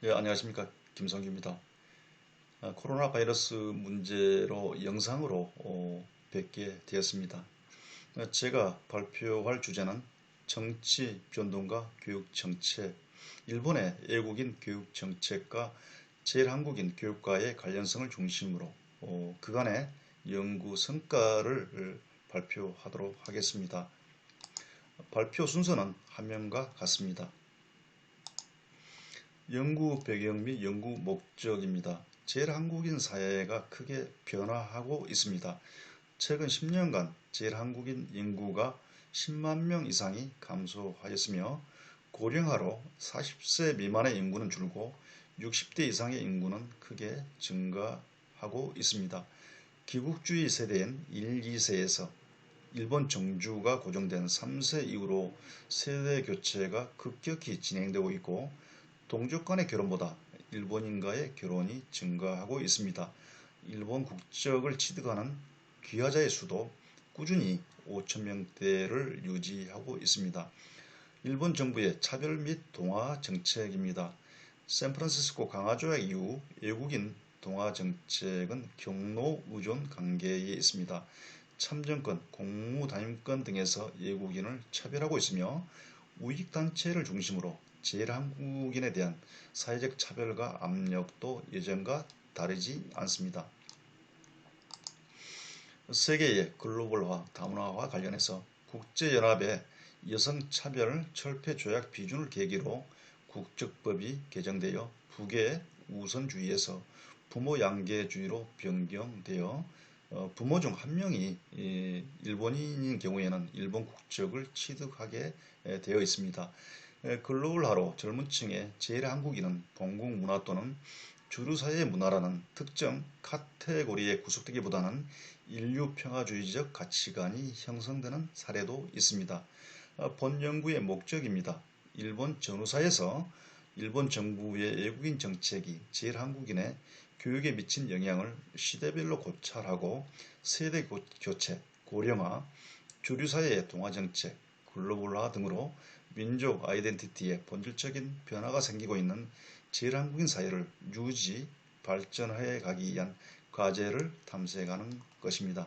네, 안녕하십니까. 김성규입니다. 코로나 바이러스 문제로 영상으로 뵙게 되었습니다. 제가 발표할 주제는 정치 변동과 교육 정책, 일본의 애국인 교육 정책과 제일한국인 교육과의 관련성을 중심으로 그간의 연구 성과를 발표하도록 하겠습니다. 발표 순서는 화면과 같습니다. 연구 배경 및 연구 목적입니다. 제일한국인 사회가 크게 변화하고 있습니다. 최근 10년간 제일한국인 인구가 10만 명 이상이 감소하였으며 고령화로 40세 미만의 인구는 줄고 60대 이상의 인구는 크게 증가하고 있습니다. 기국주의 세대인 1, 2세에서 일본 정주가 고정된 3세 이후로 세대 교체가 급격히 진행되고 있고 동족 간의 결혼보다 일본인과의 결혼이 증가하고 있습니다. 일본 국적을 취득하는 귀화자의 수도 꾸준히 5천 명대를 유지하고 있습니다. 일본 정부의 차별 및 동화 정책입니다. 샌프란시스코 강화조약 이후 외국인 동화 정책은 경로 의존 관계에 있습니다. 참정권, 공무담임권 등에서 외국인을 차별하고 있으며 우익단체를 중심으로 제일한국인에 대한 사회적 차별과 압력도 예전과 다르지 않습니다. 세계의 글로벌화, 다문화와 관련해서 국제연합의 여성차별 철폐조약 비준을 계기로 국적법이 개정되어 부계 우선주의에서 부모 양계주의로 변경되어 부모 중 한 명이 일본인인 경우에는 일본 국적을 취득하게 되어 있습니다. 글로벌화로 젊은 층의 제일한국인은 본국 문화 또는 주류사회의 문화라는 특정 카테고리에 구속되기보다는 인류평화주의적 가치관이 형성되는 사례도 있습니다. 본 연구의 목적입니다. 일본 전후사에서 일본 정부의 외국인 정책이 제일한국인의 교육에 미친 영향을 시대별로 고찰하고 세대 교체, 고령화, 주류사회의 동화정책, 글로벌화 등으로 민족 아이덴티티에 본질적인 변화가 생기고 있는 제일한국인 사회를 유지, 발전해 가기 위한 과제를 탐색하는 것입니다.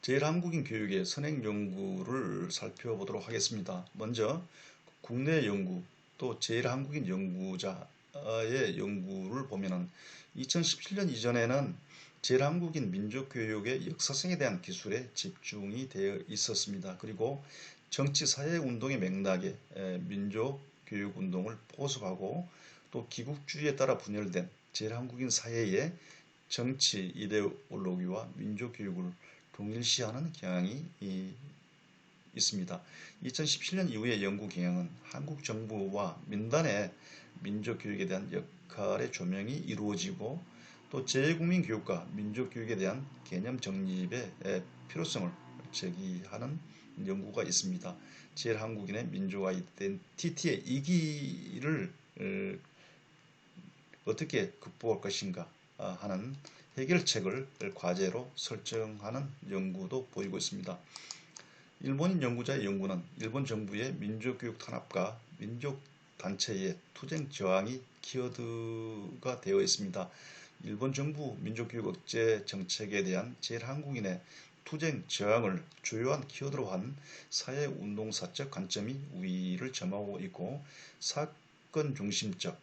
제일한국인 교육의 선행 연구를 살펴보도록 하겠습니다. 먼저 국내 연구, 또 제일한국인 연구자의 연구를 보면은 2017년 이전에는 제일한국인 민족교육의 역사성에 대한 기술에 집중이 되어 있었습니다. 그리고 정치사회운동의 맥락에 민족교육운동을 포섭하고 또 기국주의에 따라 분열된 제일한국인 사회의 정치 이데올로기와 민족교육을 동일시하는 경향이 있습니다. 2017년 이후의 연구 경향은 한국 정부와 민단의 민족교육에 대한 역할의 조명이 이루어지고 또 재외국민 교육과 민족교육에 대한 개념 정립의 필요성을 제기하는 연구가 있습니다. 제일한국인의 민족 아이덴티티의 이기를 어떻게 극복할 것인가 하는 해결책을 과제로 설정하는 연구도 보이고 있습니다. 일본인 연구자의 연구는 일본 정부의 민족교육 탄압과 민족단체의 투쟁 저항이 키워드가 되어 있습니다. 일본 정부 민족교육 억제 정책에 대한 제일한국인의 투쟁 저항을 주요한 키워드로 한 사회운동사적 관점이 우위를 점하고 있고 사건 중심적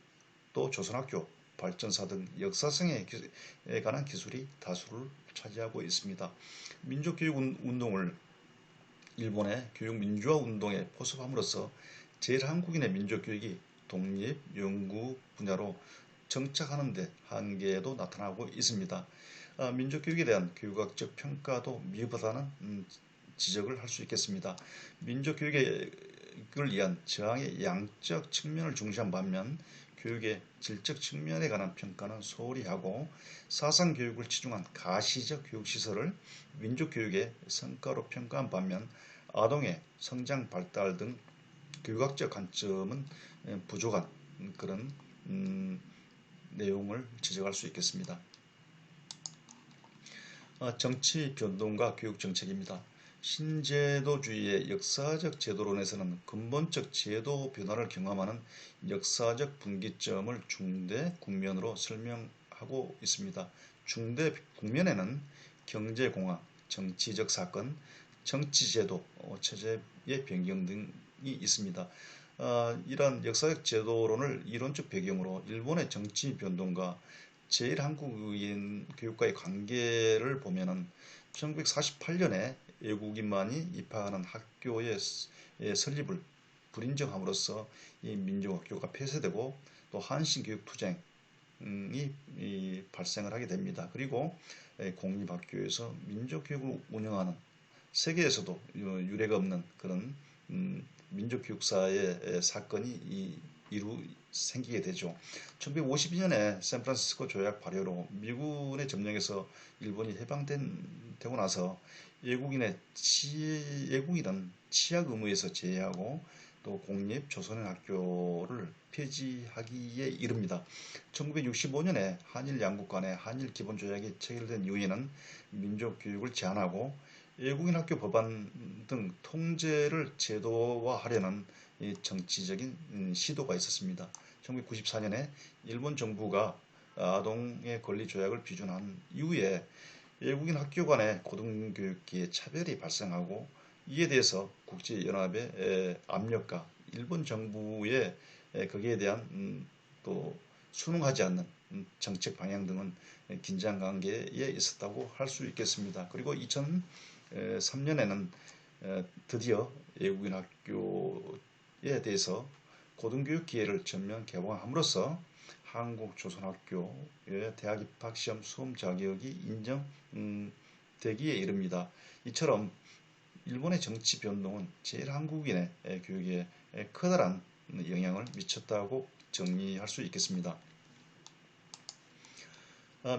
또 조선학교 발전사 등 역사성에 관한 기술이 다수를 차지하고 있습니다. 민족교육 운동을 일본의 교육민주화 운동에 포섭함으로써 제일한국인의 민족교육이 독립, 연구 분야로 정착하는 데 한계도 나타나고 있습니다. 민족교육에 대한 교육학적 평가도 미흡하다는 지적을 할 수 있겠습니다. 민족교육을 위한 저항의 양적 측면을 중시한 반면 교육의 질적 측면에 관한 평가는 소홀히 하고 사상교육을 치중한 가시적 교육시설을 민족교육의 성과로 평가한 반면 아동의 성장 발달 등 교육학적 관점은 부족한 그런 내용을 지적할 수 있겠습니다. 정치 변동과 교육 정책입니다. 신제도주의의 역사적 제도론에서는 근본적 제도 변화를 경험하는 역사적 분기점을 중대 국면으로 설명하고 있습니다. 중대 국면에는 경제공황, 정치적 사건, 정치제도, 체제의 변경 등이 있습니다. 이러한 역사적 제도론을 이론적 배경으로 일본의 정치 변동과 제1한국인 교육과의 관계를 보면은 1948년에 외국인만이 입학하는 학교의 설립을 불인정함으로써 이 민족학교가 폐쇄되고 또 한신교육투쟁이 발생을 하게 됩니다. 그리고 공립학교에서 민족교육을 운영하는 세계에서도 유례가 없는 그런 민족교육사의 사건이 생기게 되죠. 1952년에 샌프란시스코 조약 발효로 미군의 점령에서 일본이 해방되고 나서 외국인은 취약 의무에서 제외하고 또 공립 조선인 학교를 폐지하기에 이릅니다. 1965년에 한일 양국 간의 한일 기본 조약이 체결된 이후에는 민족 교육을 제한하고 외국인 학교 법안 등 통제를 제도화하려는 정치적인 시도가 있었습니다. 1994년에 일본 정부가 아동의 권리 조약을批准한 이후에 외국인 학교 간의 고등교육기에 차별이 발생하고 이에 대해서 국제연합의 압력과 일본 정부의 거기에 대한 또 순응하지 않는 정책 방향 등은 긴장 관계에 있었다고 할 수 있겠습니다. 그리고 2003년에는 드디어 외국인 학교에 대해서 고등교육 기회를 전면 개방함으로써 한국 조선학교의 대학 입학 시험 수험 자격이 인정되기에 이릅니다. 이처럼 일본의 정치 변동은 제1한국인의 교육에 커다란 영향을 미쳤다고 정리할 수 있겠습니다.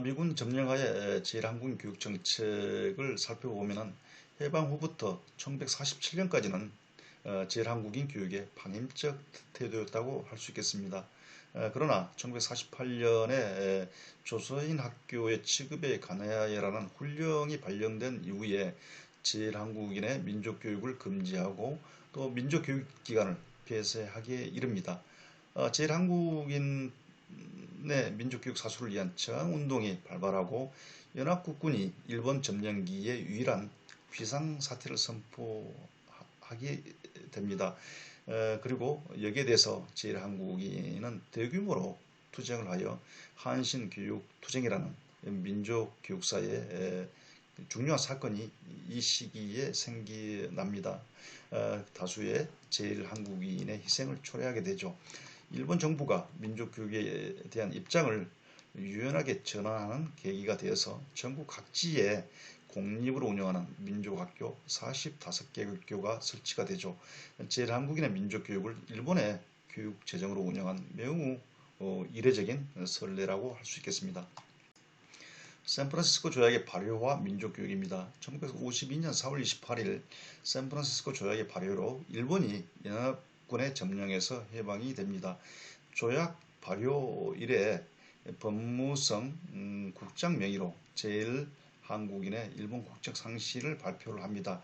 미군 점령하에 제1한국인 교육 정책을 살펴보면 해방 후부터 1947년까지는 제1한국인 교육의 방임적 태도였다고 할 수 있겠습니다. 그러나 1948년에 조선인 학교의 취급에 관하여라는 훈령이 발령된 이후에 제1한국인의 민족교육을 금지하고 또 민족교육기관을 폐쇄하기에 이릅니다. 제1한국인의 민족교육 사수를 위한 저항운동이 발발하고 연합국군이 일본 점령기의 유일한 비상사태를 선포하게 됩니다. 그리고 여기에 대해서 제1한국인은 대규모로 투쟁을 하여 한신교육투쟁이라는 민족교육사의 중요한 사건이 이 시기에 생겨납니다. 다수의 제1한국인의 희생을 초래하게 되죠. 일본 정부가 민족교육에 대한 입장을 유연하게 전환하는 계기가 되어서 전국 각지에 공립으로 운영하는 민족학교 45개 학교가 설치가 되죠. 제1한국인의 민족교육을 일본의 교육재정으로 운영한 매우 이례적인 선례라고 할 수 있겠습니다. 샌프란시스코 조약의 발효와 민족교육입니다. 1952년 4월 28일 샌프란시스코 조약의 발효로 일본이 연합군의 점령에서 해방이 됩니다. 조약 발효 이래 법무성 국장 명의로 제1한국인의 일본 국적 상실을 발표를 합니다.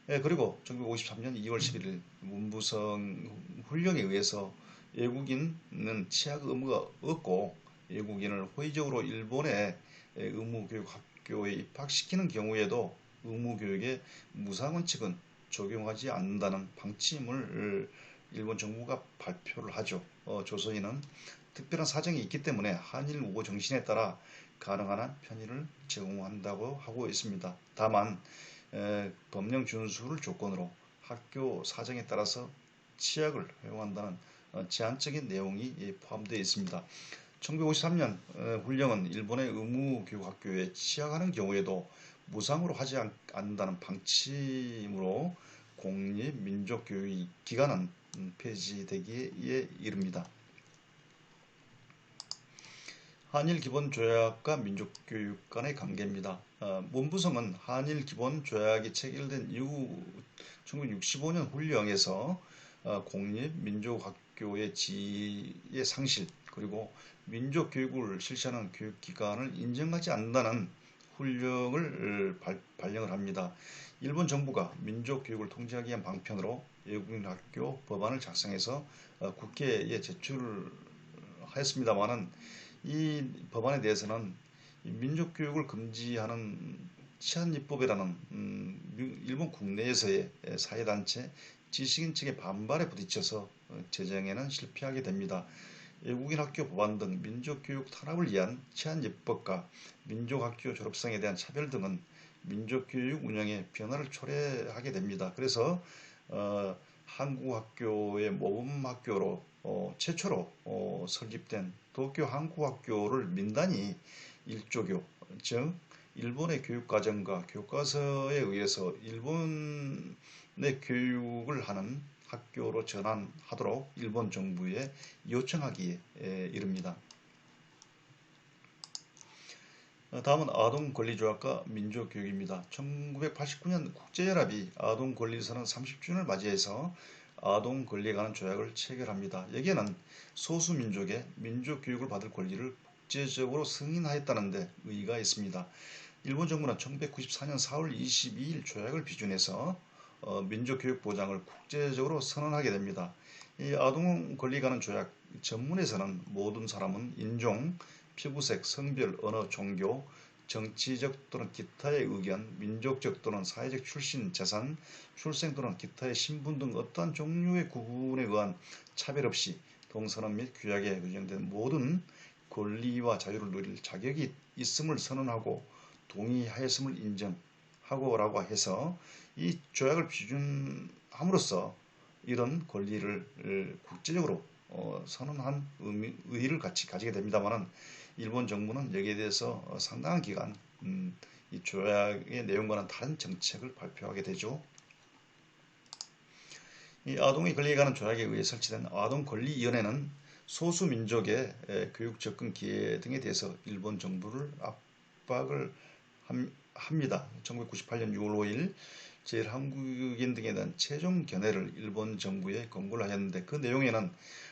그리고 1953년 2월 11일 문부성 훈령에 의해서 외국인은 취약 의무가 없고 외국인을 호의적으로 일본의 의무교육학교에 입학시키는 경우에도 의무교육의 무상원칙은 적용하지 않는다는 방침을 일본 정부가 발표를 하죠. 조선인은 특별한 사정이 있기 때문에 한일 우호 정신에 따라 가능한 한 편의를 제공한다고 하고 있습니다. 다만 법령 준수를 조건으로 학교 사정에 따라서 취약을 허용한다는 제한적인 내용이 포함되어 있습니다. 1953년 훈령은 일본의 의무교육학교에 취약하는 경우에도 무상으로 하지 않는다는 방침으로 공립민족교육기관은 폐지되기에 이릅니다. 한일기본조약과 민족교육 간의 관계입니다. 문부성은 한일기본조약이 체결된 이후 1965년 훈령에서 공립민족학교의 지위의 상실 그리고 민족교육을 실시하는 교육기관을 인정하지 않는다는 훈령을 발령을 합니다. 일본 정부가 민족 교육을 통제하기 위한 방편으로 외국인 학교 법안을 작성해서 국회에 제출하였습니다만은 이 법안에 대해서는 민족 교육을 금지하는 치안입법이라는 일본 국내에서의 사회단체 지식인 측의 반발에 부딪혀서 제정에는 실패하게 됩니다. 외국인 학교 법안 등 민족교육 탄압을 위한 치안입법과 민족학교 졸업생에 대한 차별 등은 민족교육 운영에 변화를 초래하게 됩니다. 그래서 한국 학교의 모범학교로 최초로 설립된 도쿄 한국학교를 민단이 일조교, 즉 일본의 교육과정과 교과서에 의해서 일본의 교육을 하는 학교로 전환하도록 일본 정부에 요청하기에 이릅니다. 다음은 아동권리조약과 민족교육입니다. 1989년 국제연합이 아동권리선언 30주년을 맞이해서 아동권리에 관한 조약을 체결합니다. 여기에는 소수민족의 민족교육을 받을 권리를 국제적으로 승인하였다는 데 의의가 있습니다. 일본 정부는 1994년 4월 22일 조약을 비준해서 민족교육 보장을 국제적으로 선언하게 됩니다. 이 아동 권리 관한 조약 전문에서는 모든 사람은 인종, 피부색, 성별, 언어, 종교, 정치적 또는 기타의 의견, 민족적 또는 사회적 출신, 재산, 출생 또는 기타의 신분 등 어떠한 종류의 구분에 의한 차별 없이 동선언 및 규약에 규정된 모든 권리와 자유를 누릴 자격이 있음을 선언하고 동의하였음을 인정하고라고 해서 이 조약을 비준함으로써 이런 권리를 국제적으로 선언한 의의를 같이 가지게 됩니다만은 일본 정부는 여기에 대해서 상당한 기간 이 조약의 내용과는 다른 정책을 발표하게 되죠. 이 아동의 권리에 관한 조약에 의해 설치된 아동권리위원회는 소수민족의 교육 접근 기회 등에 대해서 일본 정부를 압박을 합니다. 1998년 6월 5일 제1한국인 등에 대한 최종 견해를 일본 정부에 권고를 하였는데 그 내용에는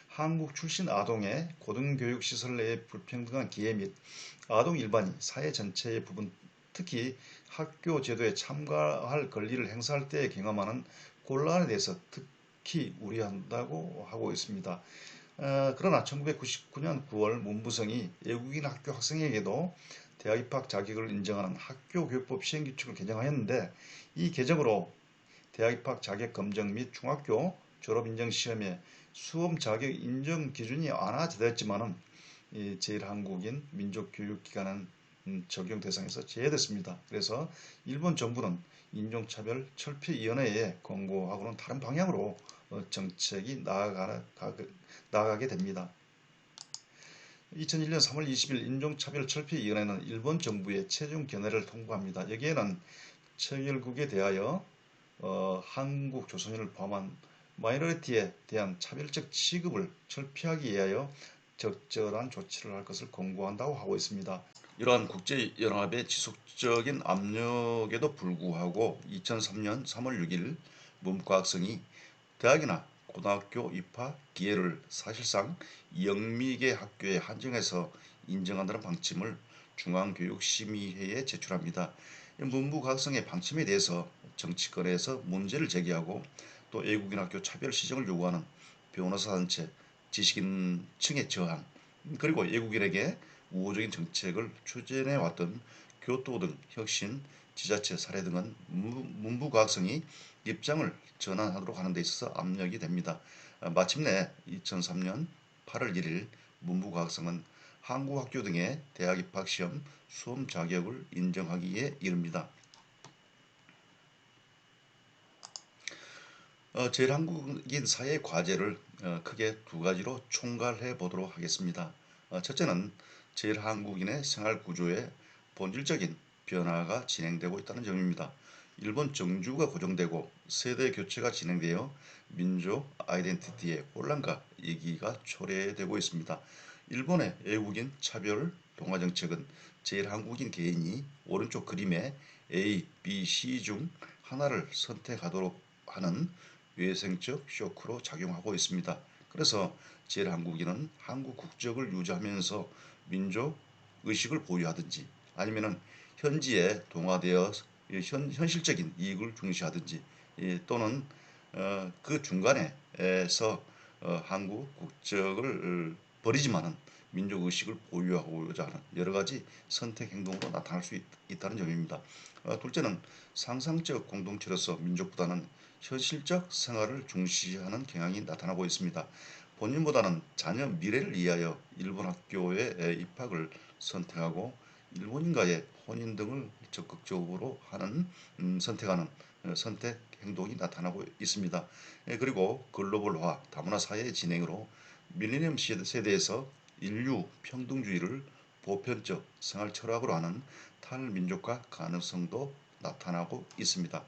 한국 출신 아동의 고등교육시설 내의 불평등한 기회 및 아동 일반이 사회 전체의 부분 특히 학교 제도에 참가할 권리를 행사할 때 경험하는 곤란에 대해서 특히 우려한다고 하고 있습니다. 그러나 1999년 9월 문부성이 외국인 학교 학생에게도 대학 입학 자격을 인정하는 학교교육법 시행규칙을 개정하였는데 이 개정으로 대학 입학 자격 검정 및 중학교 졸업인정 시험의 수험 자격 인정 기준이 완화되었지만은 제1한국인 민족교육기관은 적용 대상에서 제외됐습니다. 그래서 일본 정부는 인종차별 철폐위원회에 권고하고는 다른 방향으로 정책이 나아가게 됩니다. 2001년 3월 20일 인종차별철폐위원회는 일본 정부의 최종 견해를 통보합니다. 여기에는 체결국에 대하여 한국 조선인을 포함한 마이너리티에 대한 차별적 취급을 철폐하기 위하여 적절한 조치를 할 것을 권고한다고 하고 있습니다. 이러한 국제연합의 지속적인 압력에도 불구하고 2003년 3월 6일 문부과학성이 대학이나 고등학교 입학 기회를 사실상 영미계 학교에 한정해서 인정한다는 방침을 중앙교육심의회에 제출합니다. 문부과학성의 방침에 대해서 정치권에서 문제를 제기하고 또 외국인 학교 차별 시정을 요구하는 변호사 단체, 지식인층의 저항, 그리고 외국인에게 우호적인 정책을 추진해 왔던 교토 등 혁신, 지자체 사례 등은 문부과학성이 입장을 전환하도록 하는 데 있어서 압력이 됩니다. 마침내 2003년 8월 1일 문부과학성은 한국학교 등의 대학 입학시험 수험 자격을 인정하기에 이릅니다. 제1한국인 사회 과제를 크게 두 가지로 총괄해 보도록 하겠습니다. 첫째는 제1한국인의 생활 구조에 본질적인 변화가 진행되고 있다는 점입니다. 일본 정주가 고정되고 세대 교체가 진행되어 민족 아이덴티티의 혼란과 위기가 초래되고 있습니다. 일본의 외국인 차별 동화 정책은 제1한국인 개인이 오른쪽 그림에 A, B, C 중 하나를 선택하도록 하는 외생적 쇼크로 작용하고 있습니다. 그래서 제1한국인은 한국 국적을 유지하면서 민족 의식을 보유하든지 아니면은 현지에 동화되어 현실적인 이익을 중시하든지 또는 그 중간에서 한국 국적을 버리지만은 민족의식을 보유하고자 하는 여러 가지 선택 행동으로 나타날 수 있다는 점입니다. 둘째는 상상적 공동체로서 민족보다는 현실적 생활을 중시하는 경향이 나타나고 있습니다. 본인보다는 자녀 미래를 위하여 일본 학교에 입학을 선택하고 일본인과의 혼인 등을 적극적으로 선택하는 선택 행동이 나타나고 있습니다. 그리고 글로벌화, 다문화 사회의 진행으로 밀레니엄 세대에서 인류 평등주의를 보편적 생활 철학으로 하는 탈민족화 가능성도 나타나고 있습니다.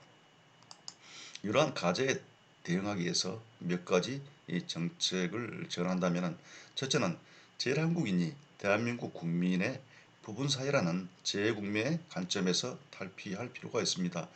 이러한 과제에 대응하기 위해서 몇 가지 정책을 전한다면, 첫째는 제일한국인이 대한민국 국민의 부분 사회라는 제국민의 관점에서 탈피할 필요가 있습니다.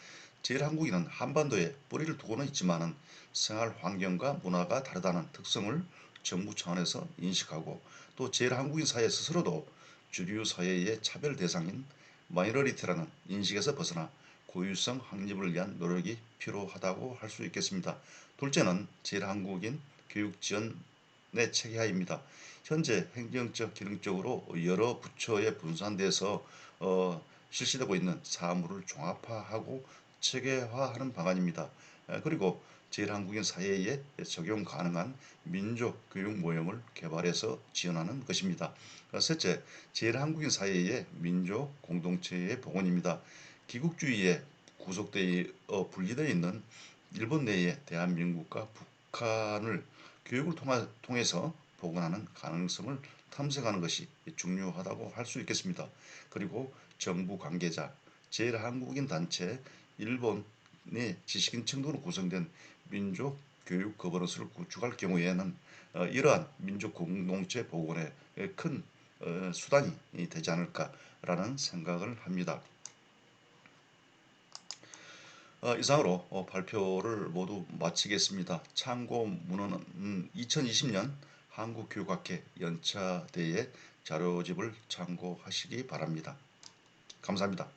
제일한국인은 한반도에 뿌리를 두고는 있지만 생활 환경과 문화가 다르다는 특성을 정부 차원에서 인식하고, 또 제일한국인 사회 스스로도 주류 사회의 차별 대상인 마이너리티라는 인식에서 벗어나 고유성 확립을 위한 노력이 필요하다고 할 수 있겠습니다. 둘째는 제일한국인 교육 지원의 체계화입니다. 현재 행정적, 기능적으로 여러 부처에 분산돼서 실시되고 있는 사무를 종합화하고 체계화하는 방안입니다. 그리고 제일한국인 사회에 적용 가능한 민족 교육 모형을 개발해서 지원하는 것입니다. 셋째, 제일한국인 사회의 민족 공동체의 복원입니다. 기국주의에 구속되어 분리되어 있는 일본 내의 대한민국과 북한을 교육을 통해서 복원하는 가능성을 탐색하는 것이 중요하다고 할 수 있겠습니다. 그리고 정부 관계자, 제일한국인 단체, 일본의 지식인층 등으로 구성된 민족 교육 거버넌스를 구축할 경우에는 이러한 민족 공동체 복원에 큰 수단이 되지 않을까라는 생각을 합니다. 이상으로 발표를 모두 마치겠습니다. 참고 문헌은 2020년 한국교육학회 연차대회 자료집을 참고하시기 바랍니다. 감사합니다.